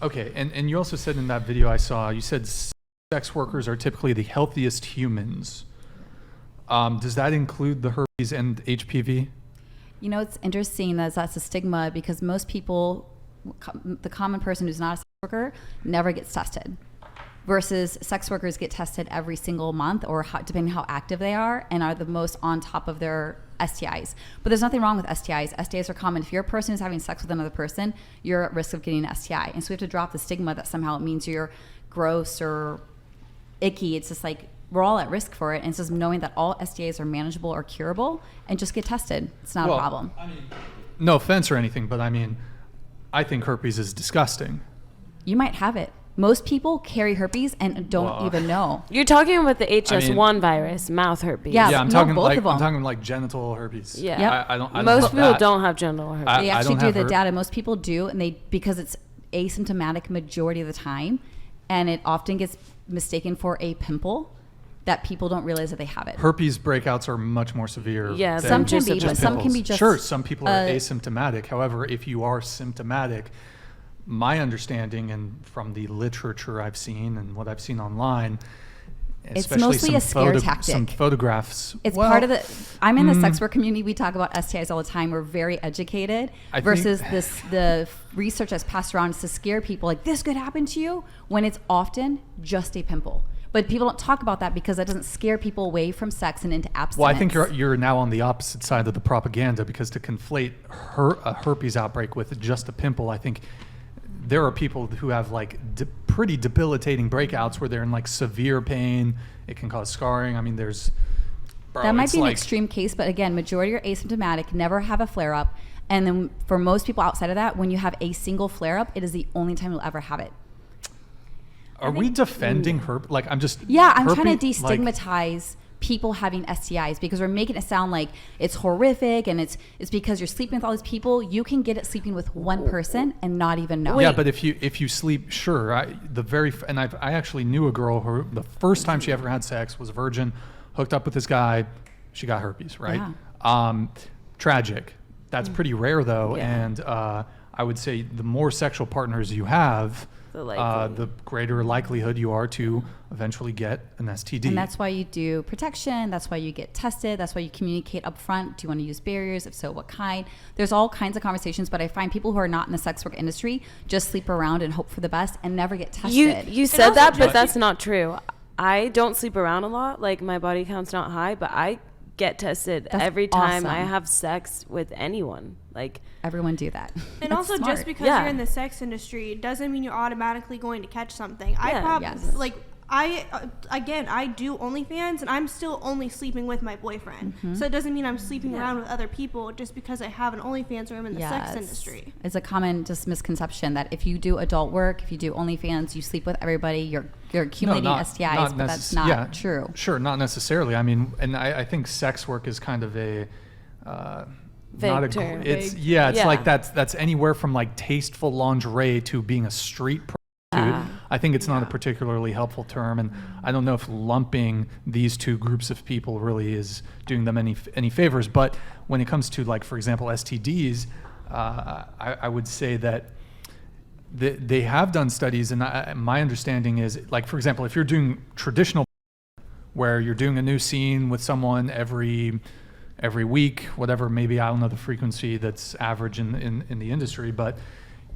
Okay, and you also said in that video I saw, you said sex workers are typically the healthiest humans. Does that include the herpes and HPV? You know, it's interesting that that's a stigma because most people, the common person who's not a sex worker, never gets tested. Versus sex workers get tested every single month or depending how active they are and are the most on top of their STIs. But there's nothing wrong with STIs. STIs are common. If you're a person who's having sex with another person, you're at risk of getting an STI. And so we have to drop the stigma that somehow it means you're gross or icky. It's just like we're all at risk for it. And it's just knowing that all STIs are manageable or curable and just get tested. It's not a problem. I mean, no offense or anything, but I mean, I think herpes is disgusting. You might have it. Most people carry herpes and don't even know. You're talking about the HS1 virus, mouth herpes. Yeah, I'm talking like genital herpes. Yeah, I don't most people that. don't have genital herpes. They actually do the data. Most people do, and because it's asymptomatic majority of the time, and it often gets mistaken for a pimple. That people don't realize that they have it. Herpes breakouts are much more severe. Yeah, some can be, but some can be just. Sure, some people are asymptomatic. However, if you are symptomatic, my understanding and from the literature I've seen and what I've seen online, it's mostly a scare tactic. Some photographs. It's part of the. I'm in the sex work community. We talk about STIs all the time. We're very educated. Versus the research that's passed around is to scare people like this could happen to you when it's often just a pimple. But people don't talk about that because that doesn't scare people away from sex and into abstinence. Well, I think you're now on the opposite side of the propaganda because to conflate a herpes outbreak with just a pimple, I think there are people who have like pretty debilitating breakouts where they're in like severe pain. It can cause scarring. I mean, that might be an extreme case, but again, majority are asymptomatic, never have a flare up. And then for most people outside of that, when you have a single flare up, it is the only time you'll ever have it. Are we defending herpes? Like, I'm just... Yeah, I'm trying to destigmatize people having STIs because we're making it sound like it's horrific and it's because you're sleeping with all these people. You can get it sleeping with one person and not even know. Yeah, but if you sleep, sure. I actually knew a girl who the first time she ever had sex was a virgin, hooked up with this guy, she got herpes, right? Yeah. Tragic. That's pretty rare though, yeah. And I would say the more sexual partners you have, the greater likelihood you are to eventually get an STD. And that's why you do protection. That's why you get tested. That's why you communicate up front. Do you want to use barriers? If so, what kind? There's all kinds of conversations, but I find people who are not in the sex work industry just sleep around and hope for the best and never get tested. You said that, but that's not true. I don't sleep around a lot. Like, my body count's not high, but I get tested every time I have sex with anyone. Like, everyone do that. And also smart. Just because you're in the sex industry doesn't mean you're automatically going to catch something. I do OnlyFans and I'm still only sleeping with my boyfriend. Mm-hmm. So it doesn't mean I'm sleeping around with other people just because I have an OnlyFans or I'm in the sex industry. It's a common just misconception that if you do adult work, if you do OnlyFans, you sleep with everybody, you're accumulating STIs, but that's not true. Sure, not necessarily. I mean, and I think sex work is kind of a vague term. It's like that's anywhere from like tasteful lingerie to being a street prostitute. I think it's not a particularly helpful term, and I don't know if lumping these two groups of people really is doing them any favors. But when it comes to, like, for example, STDs, I would say that they have done studies, and my understanding is, like, for example, if you're doing traditional, where you're doing a new scene with someone every week, whatever, maybe, I don't know the frequency that's average in the industry, but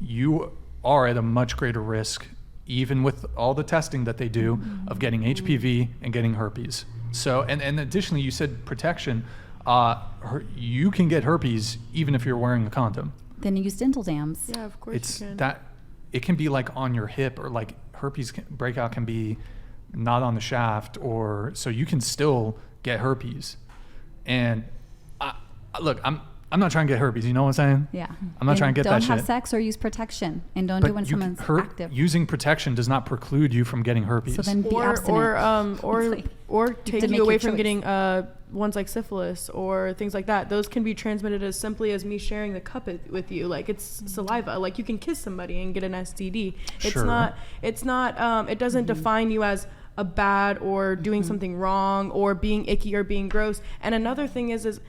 you are at a much greater risk, even with all the testing that they do, of getting HPV and getting herpes. So, and additionally, you said protection. You can get herpes even if you're wearing a condom. Then you use dental dams. Yeah, of course you can. It can be like on your hip, or like herpes breakout can be not on the shaft, or so you can still get herpes. And look, I'm not trying to get herpes. You know what I'm saying? Yeah. I'm not trying to get that shit. Don't have sex or use protection, and don't do it when someone's active. Using protection does not preclude you from getting herpes. So then be abstinent. Or take you away from getting ones like syphilis or things like that. Those can be transmitted as simply as me sharing the cup with you. Like, it's saliva. Like, you can kiss somebody and get an STD. Sure. It doesn't define you as a bad or doing something wrong or being icky or being gross. And another thing is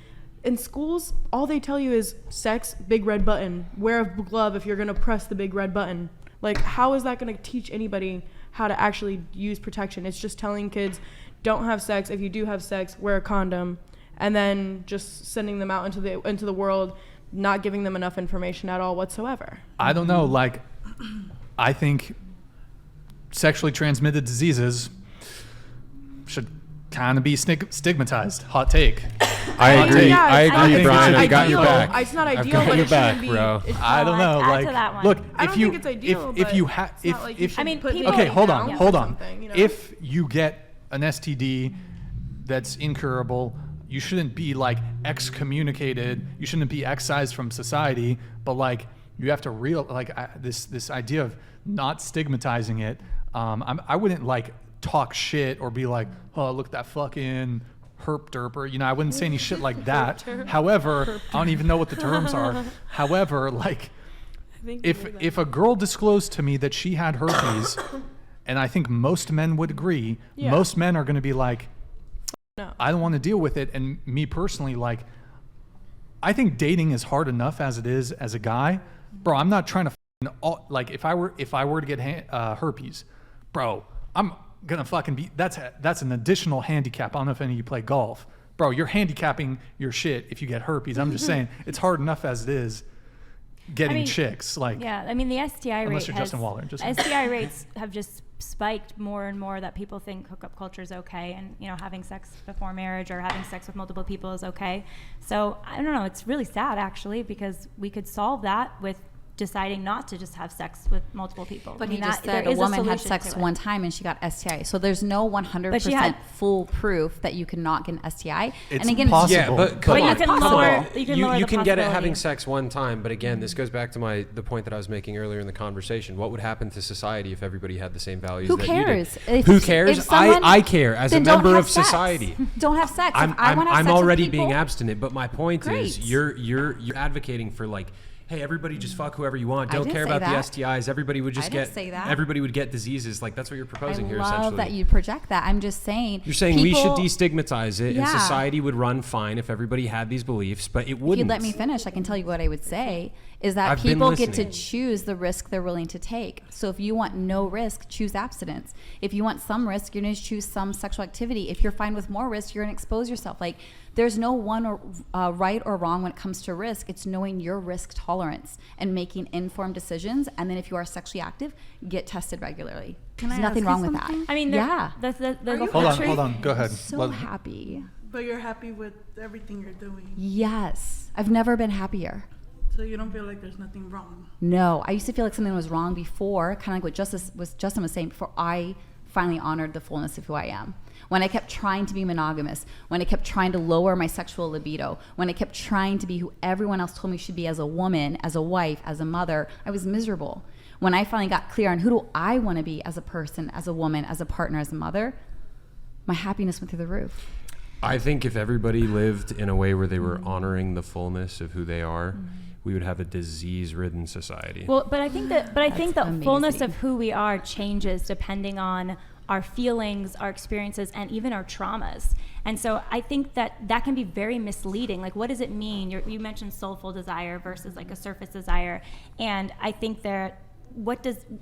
in schools, all they tell you is sex, big red button. Wear a glove if you're going to press the big red button. Like, how is that going to teach anybody how to actually use protection? It's just telling kids, don't have sex. If you do have sex, wear a condom, and then just sending them out into the world, not giving them enough information at all whatsoever. I don't know. Like, I think sexually transmitted diseases should kind of be stigmatized. Hot take. I agree. Yeah, I agree, think Brian. it's I got your ideal. back. It's not I've ideal, got but your it back, shouldn't be. bro. I don't know. add Like, to that one. look, I if don't you think it's ideal, if but you have it's not like you if should I mean, put people- okay, it hold down on. for something, you know? If you get an STD that's incurable, you shouldn't be like excommunicated. You shouldn't be excised from society. But like, you have to this idea of not stigmatizing it. I wouldn't like talk shit or be like, oh, look at that fucking herp derper. You know, I wouldn't say any shit like that. However, I don't even know what the terms are. However, like, if a girl disclosed to me that she had herpes, and I think most men would agree, Yeah. most men are going to be like, No. I don't want to deal with it. And me personally, like, I think dating is hard enough as it is as a guy. Bro, I'm not trying to like, if I were to get herpes, bro, I'm gonna fucking be, that's an additional handicap. I don't know if any of you play golf. Bro, you're handicapping your shit if you get herpes. I'm just saying, it's hard enough as it is getting chicks. Like, Yeah, I mean, the STI Unless rate you're has, Justin Waller, just- STI rates have just spiked more and more, that people think hookup culture is okay, and you know, having sex before marriage or having sex with multiple people is okay. So I don't know, it's really sad actually, because we could solve that with deciding not to just have sex with multiple people. But I mean, he just there said a is woman had solution sex to it. one time and she got STI. So there's no 100% But she had- full proof that you cannot get an STI. It's and again, possible. Yeah, but But you it's can possible. lower, you can lower you the can get it possibility. having sex one time, but again, this goes back to the point that I was making earlier in the conversation. What would happen to society if everybody had the same values Who that cares? you did? If- Who if cares? someone- I care as a then don't member have of sex. society. Don't have sex. If I want to have I'm sex already with people, being abstinent, but my point is Great. you're advocating for like, hey, everybody just fuck whoever you want. I Don't didn't care say about the that. STIs. Everybody would just I didn't say that. everybody would get diseases. Like that's what you're proposing I here love essentially. that you project that. I'm just saying. You're saying we should people- destigmatize it, and Yeah. society would run fine if everybody had these beliefs, but it If wouldn't. you'd let me finish, I can tell you what I would say is that I've been people get to listening. choose the risk they're willing to take. So if you want no risk, choose abstinence. If you want some risk, you're going to choose some sexual activity. If you're fine with more risk, you're going to expose yourself. Like, there's no one right or wrong when it comes to risk. It's knowing your risk tolerance and making informed decisions. And then if you are sexually active, get tested regularly. Can I There's nothing ask wrong you with that. something? I mean, yeah. hold on. Go ahead. So Let- happy. But you're happy with everything you're doing, Yes. I've never been happier. so you don't feel like there's nothing wrong. No, I used to feel like something was wrong before, kind of like what Justin was saying, before I finally honored the fullness of who I am. When I kept trying to be monogamous, when I kept trying to lower my sexual libido, when I kept trying to be who everyone else told me I should be as a woman, as a wife, as a mother, I was miserable. When I finally got clear on who do I want to be as a person, as a woman, as a partner, as a mother, my happiness went through the roof. I think if everybody lived in a way where they were honoring the fullness of who they are, we would have a disease-ridden society. Well, but I think the fullness amazing. of who we are changes depending on our feelings, our experiences, and even our traumas. And so I think that can be very misleading. Like, what does it mean? You mentioned soulful desire versus like a surface desire. And I think that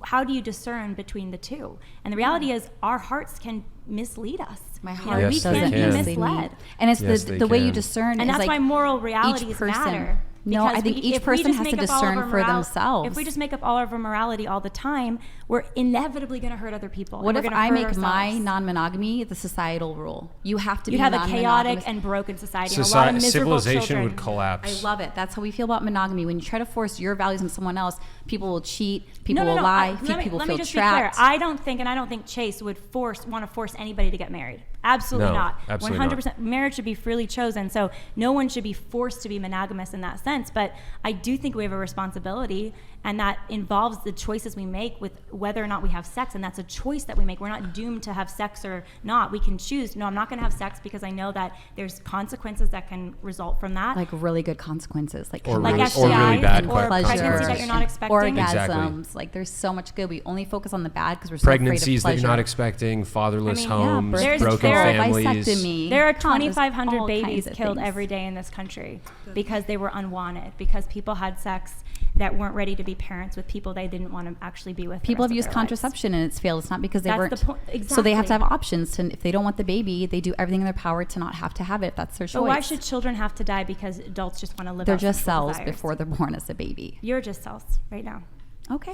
how do you discern between the two? And the reality is our hearts can mislead us. My You know, heart Yes, we they can be can. misled. And it's Yes, they the way you can. discern And is that's like why moral each realities person. matter. No, Because I think each if we person just has to make up all of discern our for moral- themselves. If we just make up all of our morality all the time, we're inevitably going to hurt other people. What and if we're gonna I hurt make my ourselves. non-monogamy the societal rule? You have to You'd be have a non-monogamous. chaotic and broken society, and a lot of miserable Civilization children. would collapse. I love it. That's how we feel about monogamy. When you try to force your values on someone else, people will cheat, people no, will lie, let people me feel just trapped. be clear. I don't think Chase would want to force anybody to get married. Absolutely No, not. absolutely 100%. Marriage should be freely chosen. So no one should be forced to be monogamous in that sense. But I do think we have a responsibility, and that involves the choices we make with whether or not we have sex. And that's a choice that we make. We're not doomed to have sex or not. We can choose, no, I'm not going to have sex because I know that there's consequences that can result from that. like really good consequences, like Or Like really- chemical or really STIs bad or pleasure, pregnancy that you're not expecting. orgasms. Exactly. Like there's so much good. We only focus on the bad because we're so Pregnancies afraid that of you're not pleasure. expecting, fatherless I mean, homes, there's broken sterile families. vasectomy. There are Come on, there's 2,500 all babies kinds of killed things. every day in this country because they were unwanted, because people had sex that weren't ready to be parents with people they didn't want to actually be with. People have used contraception and it's failed. It's not because they That's weren't. the point. Exactly. So they have to have options. To, if they don't want the baby, they do everything in their power to not have to have it. If that's their choice. But why should children have to die because adults just want to live? They're out just sexual cells desires? before they're born as a baby. You're just cells right now. Okay.